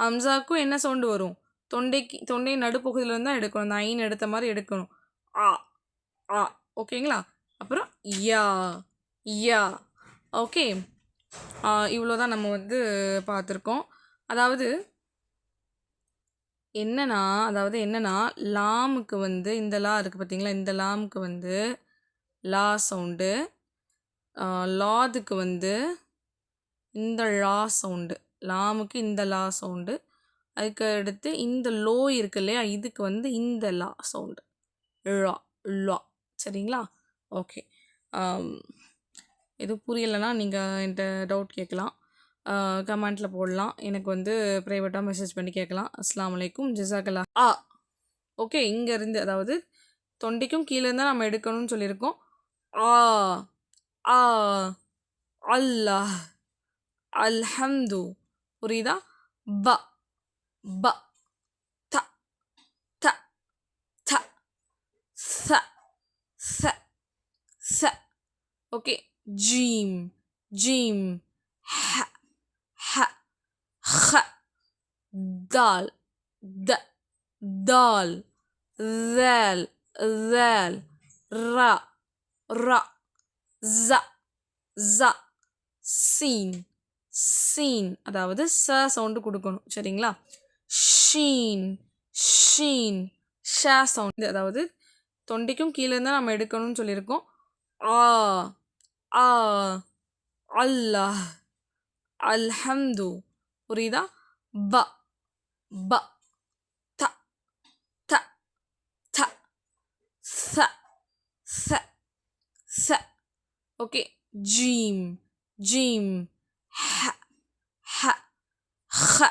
ஹம்சாக்கும் என்ன சவுண்டு வரும்? தொண்டை நடுப்பகுதியிலேருந்து தான் எடுக்கணும். அந்த ஐன் எடுத்த மாதிரி எடுக்கணும். ஆ ஆ ஓகேங்களா? அப்புறம் யா யா. ஓகே, இவ்வளோ தான் நம்ம வந்து பார்த்துருக்கோம். அதாவது என்னன்னா லாமுக்கு வந்து இந்த லா இருக்குது பார்த்தீங்களா, இந்த லாமுக்கு வந்து லா சவுண்டு, லாதுக்கு வந்து இந்த லா சவுண்டு, லாமுக்கு இந்த லா சவுண்டு, அதுக்கு அடுத்து இந்த லோ இருக்கு இல்லையா, இதுக்கு வந்து இந்த லா சவுண்டு, லா லா. சரிங்களா? ஓகே. எதுவும் புரியலைன்னா நீங்கள் என்கிட்ட டவுட் கேட்கலாம், கமெண்ட்டில் போடலாம். எனக்கு வந்து ப்ரைவேட்டாக மெசேஜ் பண்ணி கேட்கலாம். அஸ்ஸலாமு அலைக்கும், ஜஸாக்கல்லா. ஓகே, இங்கேருந்து அதாவது தொண்டைக்கும் கீழே இருந்தால் நம்ம எடுக்கணும்னு சொல்லியிருக்கோம். ஆ ஆ அல்லாஹ் அல்ஹம்து. புரியுதா? ப ப த த த ச ச ச. ஓகே, ஜீம் ஜீம் ஹ ஹ ஹ. தால் த தால் ذال ذال را را ز ز சீன் சீன், அதாவது ச சவுண்டு கொடுக்கணும். சரிங்களா? ஷீன் ஷீன் ஷ சவுண்டு, அதாவது தொண்டைக்கும் கீழே இருந்தால் நம்ம எடுக்கணும்னு சொல்லியிருக்கோம். ஆ ஆ அல்லாஹ் அல்ஹம்து. புரியுதா? ப ப த த த ச ச ச. ஓகே, ஜீம் ஜீம் ஹ ஹ ஹ.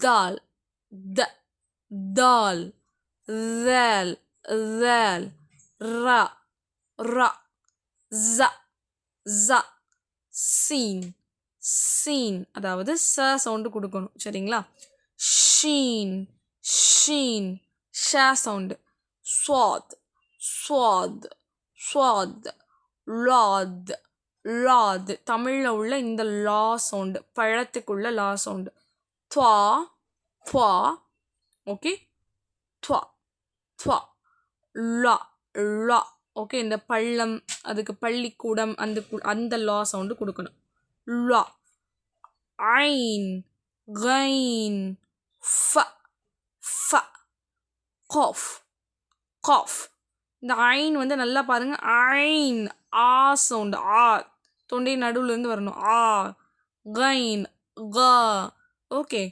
தால் த தால் ذال ذال را را ز ز சீன் சீன், அதாவது ச சவுண்டு கொடுக்கணும். சரிங்களா? ஷீன் ஷீன் ஷ சவுண்டு. ஸ்வாத் ஸ்வாத் ஸ்வாத். லாத் லாத், தமிழில் உள்ள இந்த லா சவுண்டு, பழத்துக்குள்ள லா சவுண்டு. துவா துவா. ஓகே, துவா துவா. லா லா. ஓகே, இந்த பள்ளம், அதுக்கு பள்ளிக்கூடம், அந்த லா சவுண்டு கொடுக்கணும். லா. ஐன் கைன் ஃப ஃப. காஃப் காஃப். இந்த ஐன் வந்து நல்லா பாருங்க, ஐன் ஆ சவுண்டு, ஆ தொண்டை நடுவுலேருந்து வரணும். ஆ கைன் கா. ஓகே,